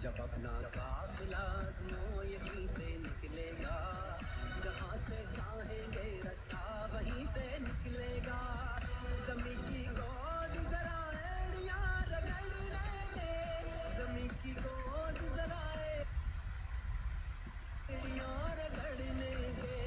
जब अपना काफिला आज़मो यहीं से निकलेगा, जहाँ से चाहेंगे रास्ता वहीं से निकलेगा। ज़मीं की गोद ज़रा एड़ियाँ रगड़ लेंगे, ज़मीं की गोद ज़रा एड़ियाँ रगड़ लेंगे।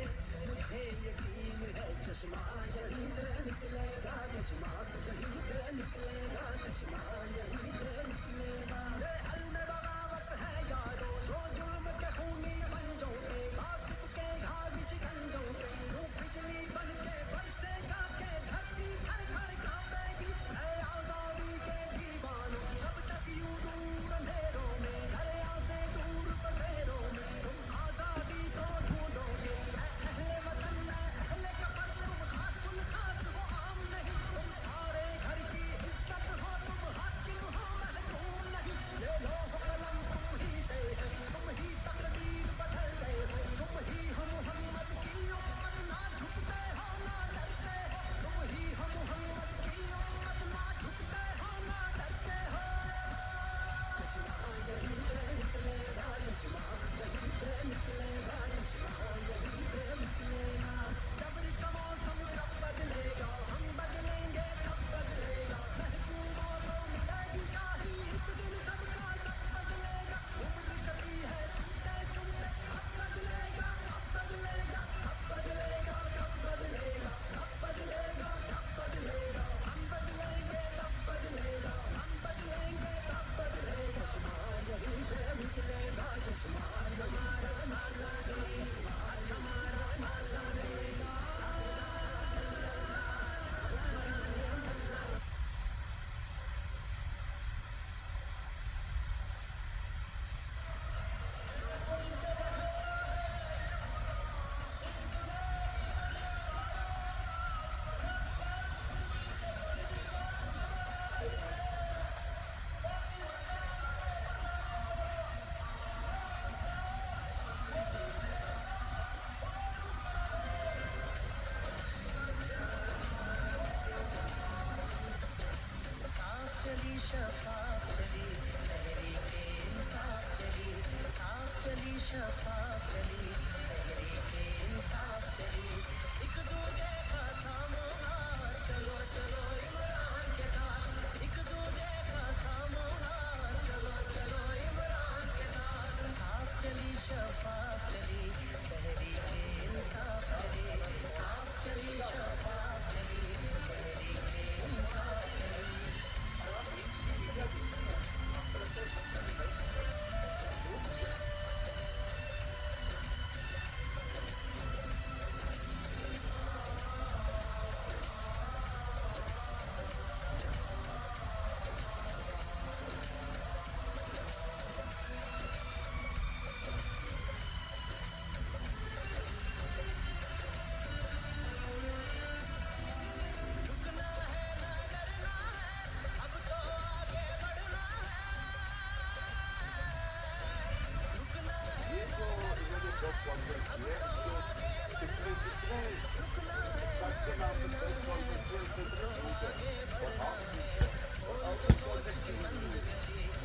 मुझे यकीन है चश्मा यहीं से निकलेगा, चश्मा यहीं से निकलेगा, चश्मा यहीं से निकलेगा। ये हल में बगावत है यारो, जो जुल्म के खूनी पंजों पे, गासिब के घाघ शिकंजों पे, यूं बिजली बन के बरसेगा के धरती थर थर कांपेगी। है आजादी के दीवानों तब तक यूं दूर अंधेरों में, दरिया से दूर बसेरों में तुम आजादी को ढूंढोगे। है अहले वतन है अहले कफस, तुम खासुल खास हो आम नहीं, तुम सारे घर की इज्जत हो, तुम हाकिम हो महकूम नहीं। ये लो कलम तुम ही से है, तुम ही तकदीर बदल गए हो, तुम ही हो मोहम्मद की उम्मत, ना झुकते हो ना डरते हो, तुम ही हो मोहम्मद की उम्मत, ना झुकते हो ना डरते हो। चश्मा यहीं से निकलेगा, चश्मा यहीं से निकलेगा, चश्मा यहीं से निकलेगा। जबर का मौसम कब बदलेगा, हम बदलेंगे तब बदलेगा। महकूमों को मिलेगी शाही, एक दिन सबका सब बदलेगा। उम्र कटी है सुनते सुनते, अब बदलेगा अब बदलेगा अब बदलेगा, कब बदलेगा कब बदलेगा कब बदलेगा। हम बदलेंगे तब बदलेगा, हम बदलेंगे तब बदलेगा। चश्मा यहीं से निकलेगा, चश्मा यहीं से निकलेगा, हमारा नाज़ा लेगा। साफ चली शफाफ चली तहरीके इंसाफ चली, साफ चली शफाफ चली तहरीके इंसाफ चली। एक दूजे का थामो हाथ, चलो चलो इमरान के साथ, एक दूजे का थामो हाथ, चलो चलो इमरान के साथ। साफ चली शफाफ चली तहरीके इंसाफ चली, साफ चली शफाफ चली तहरीके इंसाफ चली। रुकना है ना डरना है, अब तो आगे बढ़ना है। रुकना है ये जो इन्होंने 10 कॉन्फ्रेंस की है, इसके जितने रुकना है सबके नाम पे 10 कॉन्फ्रेंस किए, उसमें इतने झूठ है और आप झूठ है। और आप उस कॉन्फ्रेंस की भी झूठ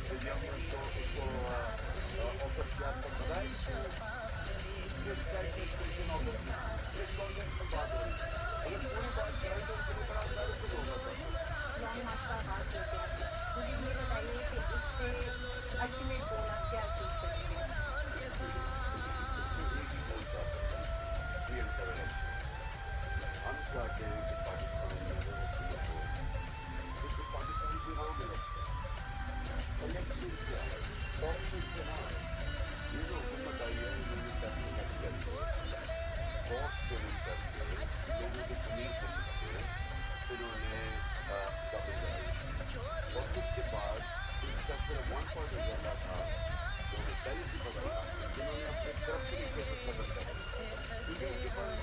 जो यमन को उसको ऑफर किया, आपको पता है किस प्राइस में एक्सटेंशन ऑफर किया, किस कॉन्फ्रेंस में बात हो रही है। अगर पूरी बात कराएं तो उनको बड़ा अंदाजा से होगा था। लॉन्ग मार्च का आगाज होते हैं, मुझे ये बताइए कि इससे अल्टीमेट गोल आप क्या अचीव करेंगे? इससे एक ही गोल चाहते हैं, फ्री एंड फेयर इलेक्शन। हम चाहते हैं कि पाकिस्तान में वो फ्री हो, क्योंकि पाकिस्तान की आम इलेक्शन से आए, पॉलिटिक्स से ना आए। ये जो हुकूमत आई है, इन्होंने पैसे कट करके, वोट पेमेंट करके, लोगों के जमीन खरीद के इन्होंने दखल कराई। और उसके बाद इनका सिर्फ वन पॉइंट एजेंडा था, जो उन्हें पहले से पता था, इन्होंने अपने करप्शन केसेस खत्म कर दिए, क्योंकि उनके पास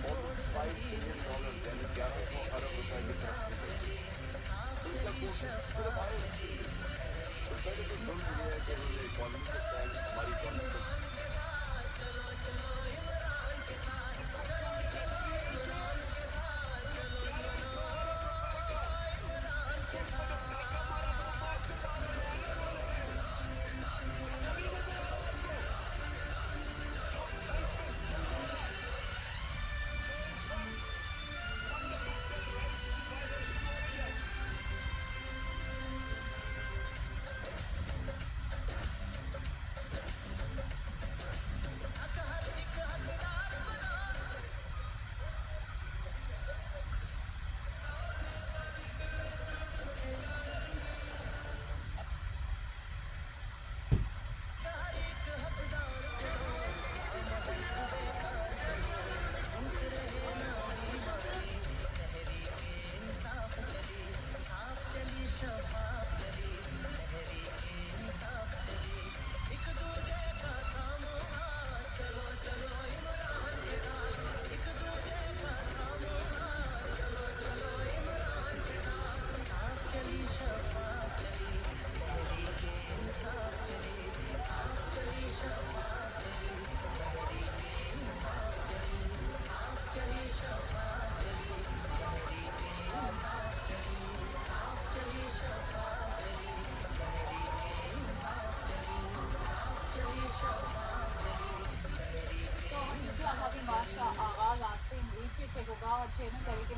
ऑलमोस्ट $5 बिलियन यानी 1100 अरब रुपए के करप्शन केसेस, उनका कोशिश सिर्फ आए उसके लिए। तो पहले तो जुल्म ये है कि उन्होंने इकॉनमी को टैक्स, हमारी इकॉनमी को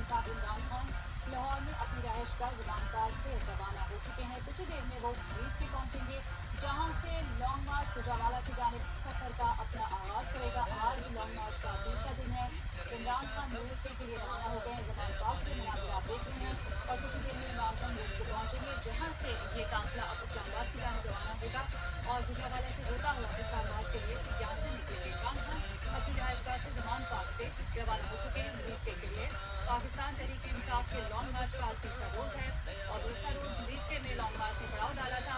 साहब इमरान खान लाहौर में अपनी रहायशगाह जमान पार्क से रवाना हो चुके हैं। कुछ ही देर में वो मीर के पहुंचेंगे, जहां से लॉन्ग मार्च गुजरावाला की जानिब सफर का अपना आगाज करेगा। आज लॉन्ग मार्च का दूसरा दिन है। इमरान खान मीर के लिए रवाना हो गए हैं। जमान पार्क से मुनाजिर आप देख रहे हैं और कुछ ही देर में इमरान खान मीर के पहुंचेंगे, जहां से ये काफिला अब इस्लामाबाद की जानिब रवाना होगा और गुजरावाला से होता हुआ इस्लामाबाद के लिए यहाँ से निकलेंगे। इमरान खान अपनी रहायशगाह से जमान पार्क से रवाना हो चुके हैं मीर के लिए। पाकिस्तान तहरीक इंसाफ के लॉन्ग मार्च का आज तीसरा रोज है और दूसरा रोज मुरीदके में लॉन्ग मार्च ने पड़ाव डाला था।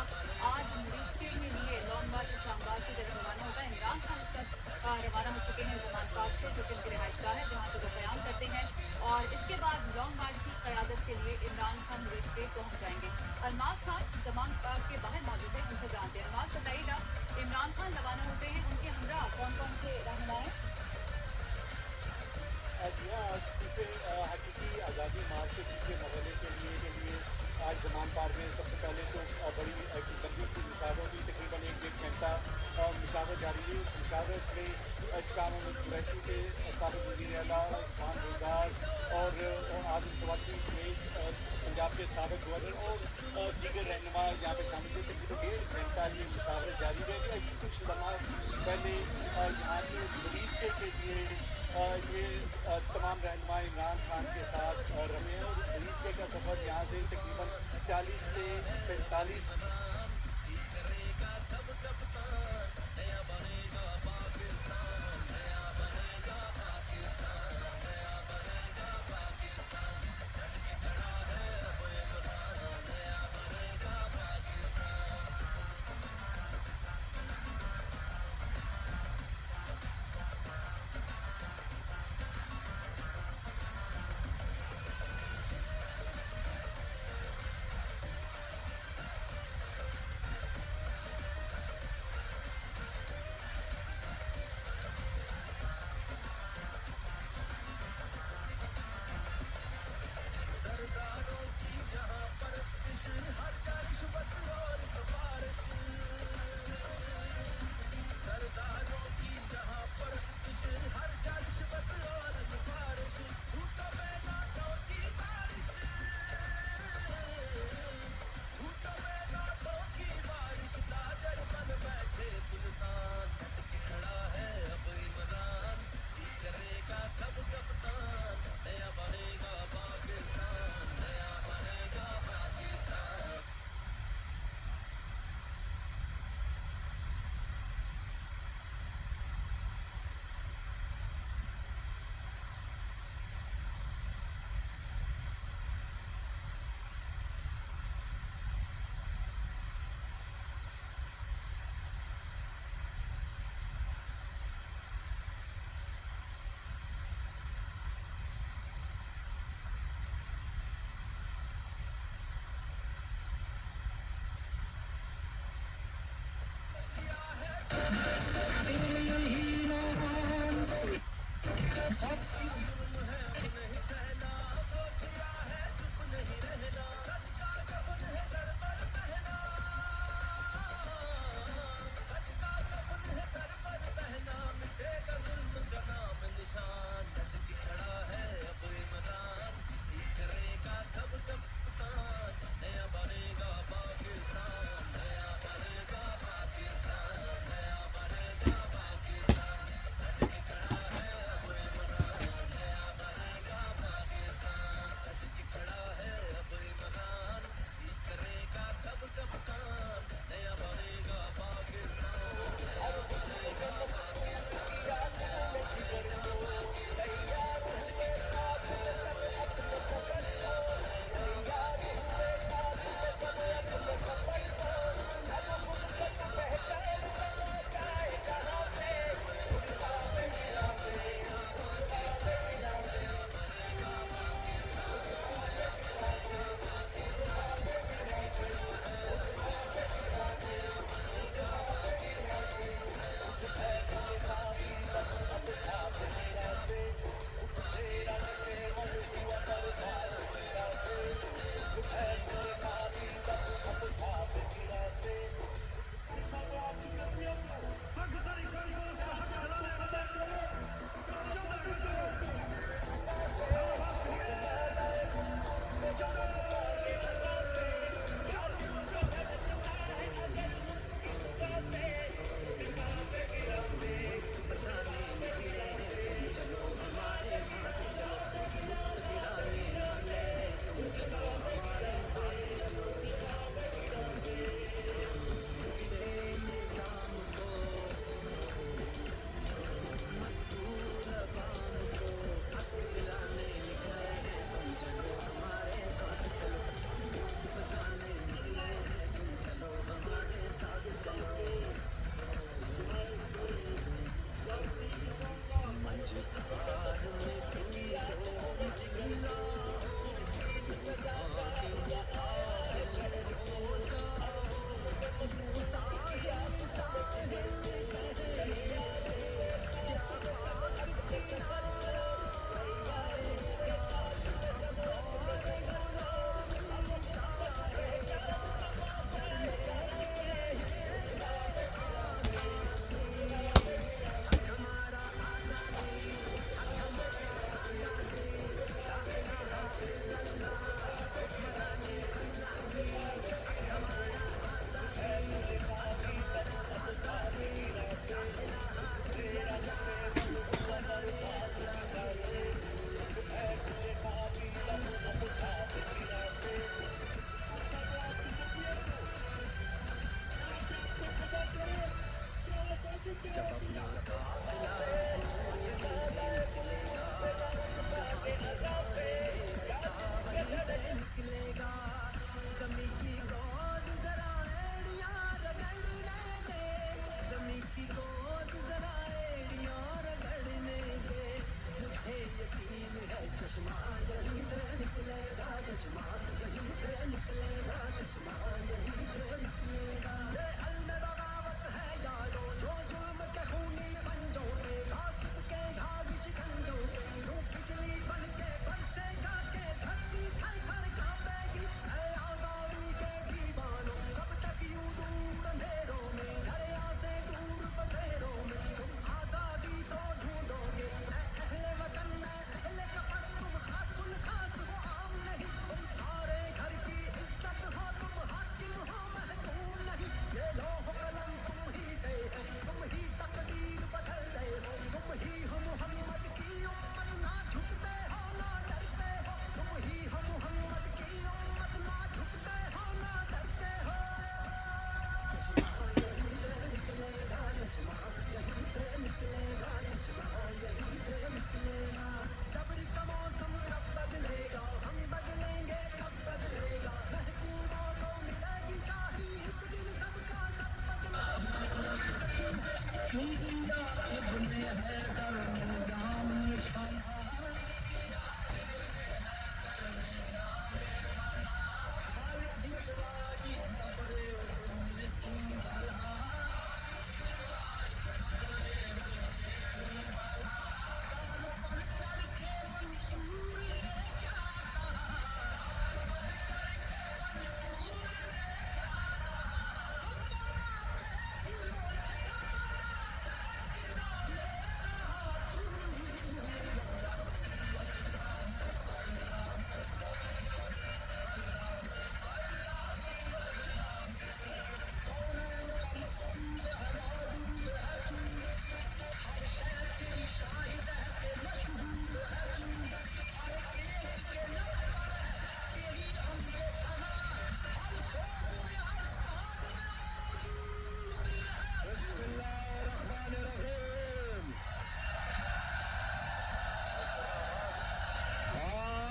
आज मुरीदके के लिए लॉन्ग मार्च इस्लामाबाद की तरफ रवाना होगा। इमरान खान इस वक्त रवाना हो चुके हैं जमान पार्क से, जो कि उनकी रिहाइशगाह है जहाँ पे वो क़याम करते हैं और इसके बाद लॉन्ग मार्च की क़यादत के लिए इमरान खान मुरीदके पहुँच जाएंगे। अलमास खान जमान पार्क के बाहर मौजूद है, उनसे जानते हैं। अलमास, बताइएगा, इमरान खान रवाना होते हैं, उनके हमरा कौन कौन से रहनुमा हैं? जी हाँ, आज तीसरे हकीकी आज़ादी मार्च के तीसरे मरहले के लिए आज जमान पार्क में सबसे पहले तो बड़ी एक लंबी सी मुशावरत हुई, तकरीबन 1-1.5 घंटा मुशावरत जारी रही। उस मुशावरत में शाह महमूद कुरैशी के साबिक़ वज़ीर आला उस्मान बुज़दार और आज़म सवाती समेत पंजाब के साबिक़ गवर्नर और दीगर रहनुमा यहाँ पे शामिल थे। तकरीबन 1.5 घंटा ये मुशावरत जारी रही। कुछ लम्हा पहले यहाँ से मुरीदके के लिए ये तमाम रहनुमा इमरान खान के साथ रमे हैं और मुरीदके का सफ़र यहाँ से तकरीबन 40 से 45 चश्मा यहीं से निकलेगा, चश्मा यहीं से निकलेगा, चश्मा यहीं से निकलेगा। ये अलम बगावत है यारो, जो जुल्म के खूनी पंजों पे, गासिब के घाव शिकंजों पे, यूं बिजली बन के बरसेगा के धरती थर थर कांपेगी। है आजादी के दीवानों, कब तक यूं दूर अंधेरों में, दरिया से दूर बसेरों में, तुम आजादी को ढूंढोगे। ऐ अहले वतन ऐ अहले कफस, तुम खासुल खास हो आम नहीं, तुम सारे घर की इज्जत हो, तुम हाकिम हो महकूम नहीं। ये लौह कलम तुम ही से है, तुम ही तकदीर बदल रहे हो, तुम ही हो मोहम्मद की उम्मत, ना झुकते हो ना डरते हो, तुम ही हो मोहम्मद की उम्मत, ना झुकते हो ना डरते हो। चश्मा यहीं से निकलेगा, चश्मा यहीं से निकलेगा, चश्मा यहीं से निकलेगा। जबर का मौसम कब बदलेगा, हम बदलेंगे कब बदलेगा, महबूबों को मिलेगी शाही, एक दिन सबका सब बदलेगा।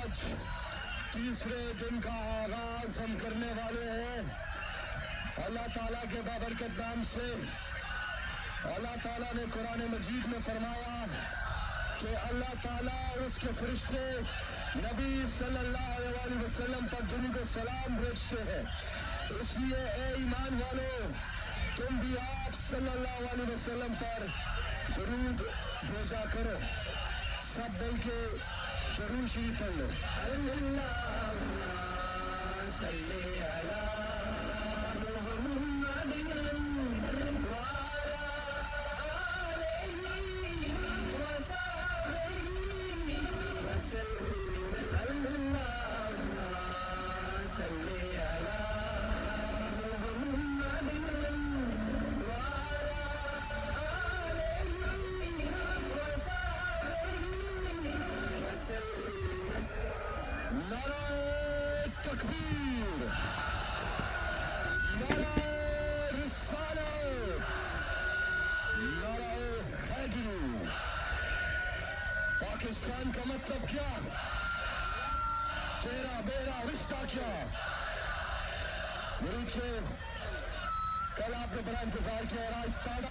आज तीसरे दिन का आगाज हम करने वाले हैं अल्लाह ताला के बाबरकत नाम से। अल्लाह ताला ने कुरान मजीद में फरमाया कि अल्लाह ताला और उसके फरिश्ते नबी सल्लल्लाहु अलैहि वसल्लम पर दुरूद सलाम भेजते हैं। इसलिए ए ईमान वालों, तुम भी आप सल्लल्लाहु अलैहि वसल्लम पर दुरूद भेजा करो। सब मिल के जरूर शरीफ पढ़ लो। अल्लाहुम्मा सल्ली अला मुहम्मदिन व अला आलिहि व सहबिहि वसल्लम। अल्लाहुम्मा सल्ली अला मुहम्मदिन व अला आलिहि व सहबिहि वसल्लम। नारे तकबीर, नारे रिसालत, नारे हैदरी। पाकिस्तान का मतलब क्या, तेरा मेरा रिश्ता क्या। मुरीद के कल आपने बड़ा इंतजार किया और आज ताजा